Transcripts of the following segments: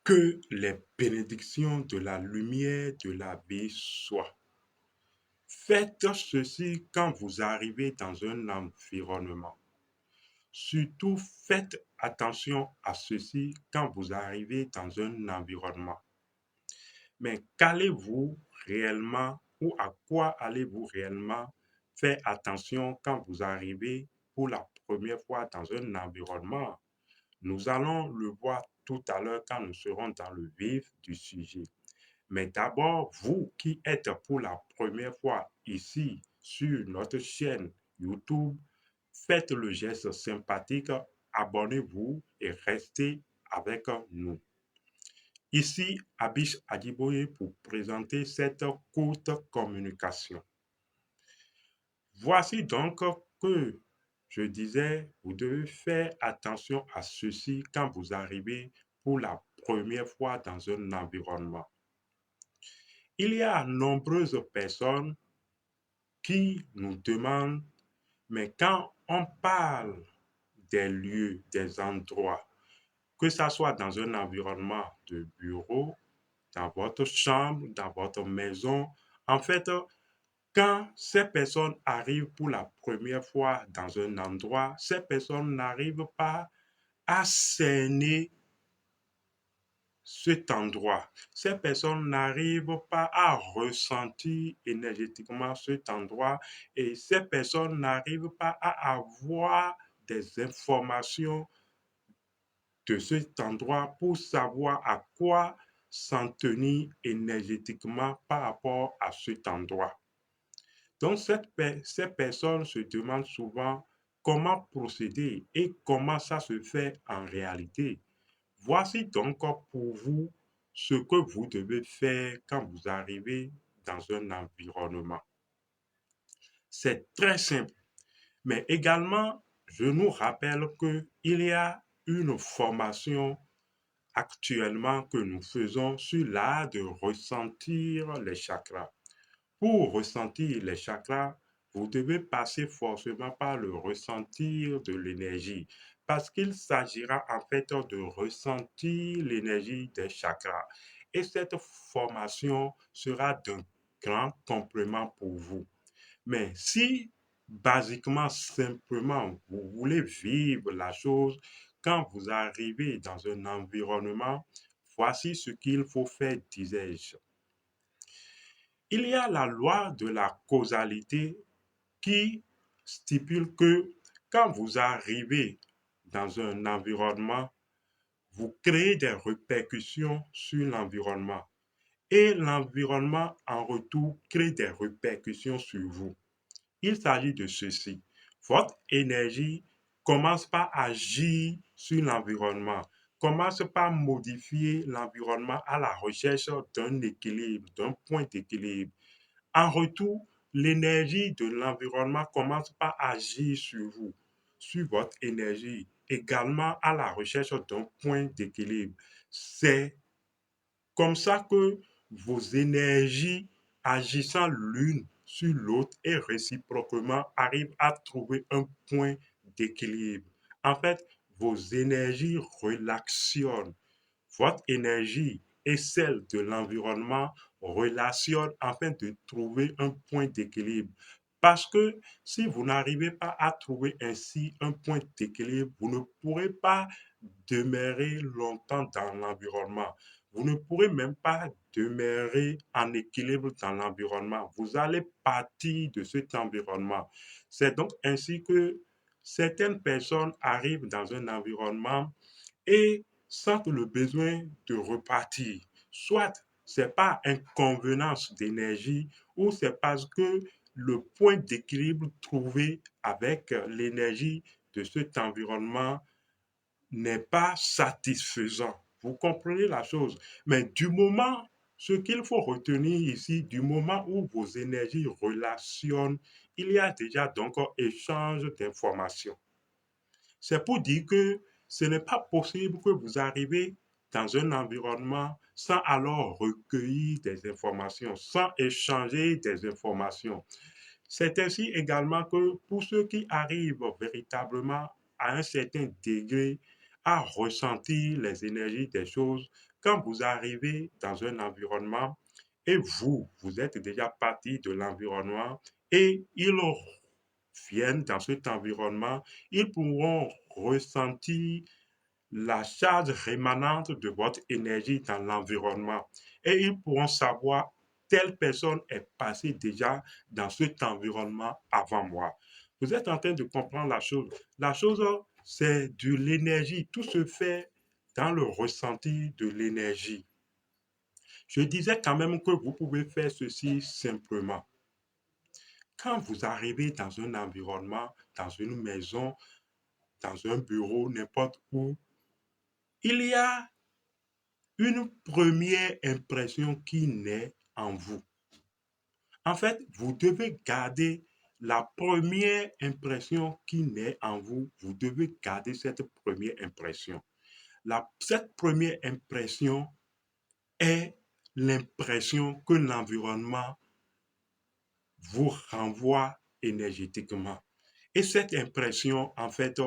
Que les bénédictions de la lumière de la vie soient. Faites ceci quand vous arrivez dans un environnement. Surtout, faites attention à ceci quand vous arrivez dans un environnement. Mais qu'allez-vous réellement ou à quoi allez-vous réellement faire attention quand vous arrivez pour la première fois dans un environnement? Nous allons le voir tout à l'heure quand nous serons dans le vif du sujet. Mais d'abord, vous qui êtes pour la première fois ici sur notre chaîne YouTube, faites le geste sympathique, abonnez-vous et restez avec nous. Ici, Abish Adiboye pour présenter cette courte communication. Voici donc que je disais, vous devez faire attention à ceci quand vous arrivez pour la première fois dans un environnement. Il y a nombreuses personnes qui nous demandent, mais quand on parle des lieux, des endroits, que ce soit dans un environnement de bureau, dans votre chambre, dans votre maison, en fait, quand ces personnes arrivent pour la première fois dans un endroit, ces personnes n'arrivent pas à cerner cet endroit. Ces personnes n'arrivent pas à ressentir énergétiquement cet endroit et ces personnes n'arrivent pas à avoir des informations de cet endroit pour savoir à quoi s'en tenir énergétiquement par rapport à cet endroit. Donc, ces personnes se demandent souvent comment procéder et comment ça se fait en réalité. Voici donc pour vous ce que vous devez faire quand vous arrivez dans un environnement. C'est très simple, mais également, je nous rappelle qu'il y a une formation actuellement que nous faisons sur l'art de ressentir les chakras. Pour ressentir les chakras, vous devez passer forcément par le ressentir de l'énergie parce qu'il s'agira en fait de ressentir l'énergie des chakras. Et cette formation sera d'un grand complément pour vous. Mais si, basiquement, simplement, vous voulez vivre la chose, quand vous arrivez dans un environnement, voici ce qu'il faut faire, disais-je. Il y a la loi de la causalité qui stipule que quand vous arrivez dans un environnement, vous créez des répercussions sur l'environnement et l'environnement en retour crée des répercussions sur vous. Il s'agit de ceci. Votre énergie commence par agir sur l'environnement, commence par modifier l'environnement à la recherche d'un équilibre, d'un point d'équilibre. En retour, l'énergie de l'environnement commence par agir sur vous, sur votre énergie, également à la recherche d'un point d'équilibre. C'est comme ça que vos énergies agissant l'une sur l'autre et réciproquement arrivent à trouver un point d'équilibre. En fait, vos énergies relaxtionnent. Votre énergie et celle de l'environnement relationnent afin de trouver un point d'équilibre. Parce que si vous n'arrivez pas à trouver ainsi un point d'équilibre, vous ne pourrez pas demeurer longtemps dans l'environnement. Vous ne pourrez même pas demeurer en équilibre dans l'environnement. Vous allez partir de cet environnement. C'est donc ainsi que certaines personnes arrivent dans un environnement et sentent le besoin de repartir. Soit c'est pas inconvenance d'énergie ou c'est parce que le point d'équilibre trouvé avec l'énergie de cet environnement n'est pas satisfaisant. Vous comprenez la chose. Mais du moment, ce qu'il faut retenir ici, du moment où vos énergies relationnent, il y a déjà donc un échange d'informations. C'est pour dire que ce n'est pas possible que vous arrivez dans un environnement sans alors recueillir des informations, sans échanger des informations. C'est ainsi également que pour ceux qui arrivent véritablement à un certain degré à ressentir les énergies des choses, Quand vous arrivez dans un environnement et vous êtes déjà parti de l'environnement et ils viennent dans cet environnement, ils pourront ressentir la charge rémanente de votre énergie dans l'environnement et ils pourront savoir telle personne est passée déjà dans cet environnement avant moi. Vous êtes en train de comprendre la chose. La chose, c'est de l'énergie. Tout se fait dans le ressenti de l'énergie. Je disais quand même que vous pouvez faire ceci simplement. Quand vous arrivez dans un environnement, dans une maison, dans un bureau, n'importe où, il y a une première impression qui naît en vous. En fait, vous devez garder la première impression qui naît en vous. Vous devez garder cette première impression. Cette première impression est l'impression que l'environnement vous renvoie énergétiquement. Et cette impression, en fait,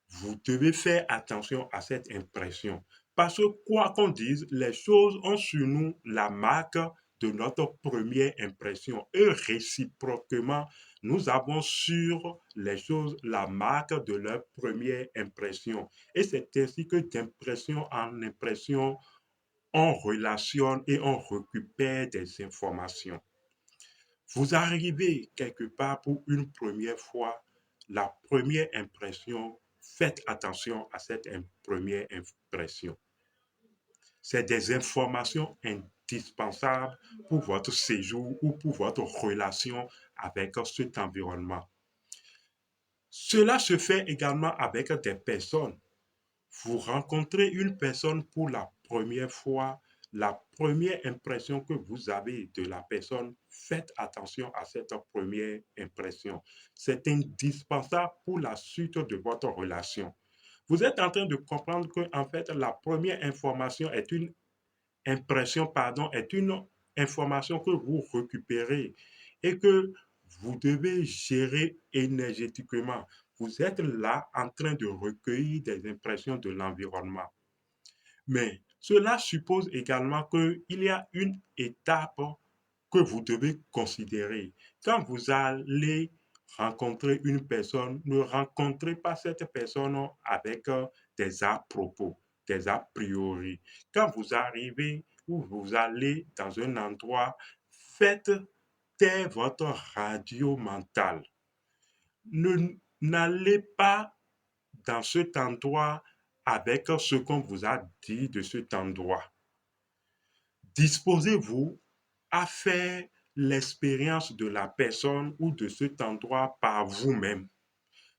vous devez faire attention à cette impression. Parce que quoi qu'on dise, les choses ont sur nous la marque de notre première impression. Et réciproquement, nous avons sur les choses la marque de leur première impression. Et c'est ainsi que d'impression en impression, on relationne et on récupère des informations. Vous arrivez quelque part pour une première fois, la première impression, faites attention à cette première impression. C'est des informations indispensables pour votre séjour ou pour votre relation avec cet environnement. Cela se fait également avec des personnes. Vous rencontrez une personne pour la première fois, la première impression que vous avez de la personne, faites attention à cette première impression. C'est indispensable pour la suite de votre relation. Vous êtes en train de comprendre que, en fait, la première information est une impression, pardon, est une information que vous récupérez et que vous devez gérer énergétiquement. Vous êtes là en train de recueillir des impressions de l'environnement. Mais cela suppose également qu'il y a une étape que vous devez considérer. Quand vous allez rencontrer une personne, ne rencontrez pas cette personne avec des à-propos, des a priori. Quand vous arrivez ou vous allez dans un endroit, faites taire votre radio mentale. N'allez pas dans cet endroit avec ce qu'on vous a dit de cet endroit. Disposez-vous à faire l'expérience de la personne ou de cet endroit par vous-même.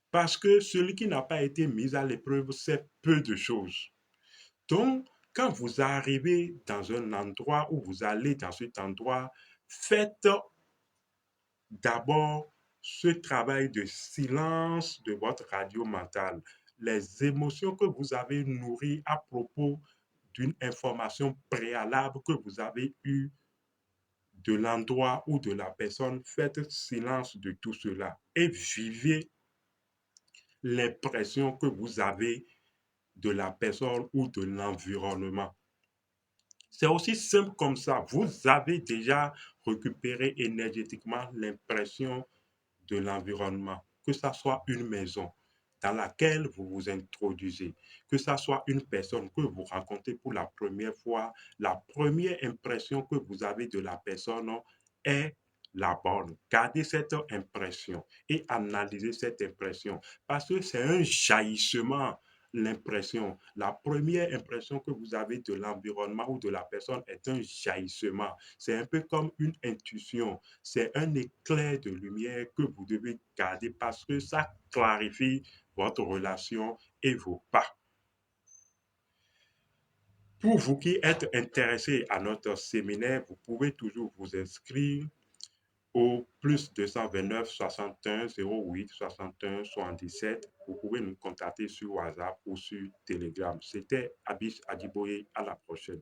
Parce que celui qui n'a pas été mis à l'épreuve sait peu de choses. Donc, quand vous arrivez dans un endroit ou vous allez dans cet endroit, faites d'abord ce travail de silence de votre radio mentale. Les émotions que vous avez nourries à propos d'une information préalable que vous avez eue de l'endroit ou de la personne, faites silence de tout cela et vivez l'impression que vous avez de la personne ou de l'environnement. C'est aussi simple comme ça. Vous avez déjà récupéré énergétiquement l'impression de l'environnement, que ça soit une maison dans laquelle vous vous introduisez, que ça soit une personne que vous rencontrez pour la première fois, la première impression que vous avez de la personne est la bonne. Gardez cette impression et analysez cette impression parce que c'est un jaillissement. L'impression, la première impression que vous avez de l'environnement ou de la personne est un jaillissement. C'est un peu comme une intuition. C'est un éclair de lumière que vous devez garder parce que ça clarifie votre relation et vos pas. Pour vous qui êtes intéressés à notre séminaire, vous pouvez toujours vous inscrire au plus 229 61 08 61 77. Vous pouvez nous contacter sur WhatsApp ou sur Telegram. C'était Abis Adiboye. À la prochaine.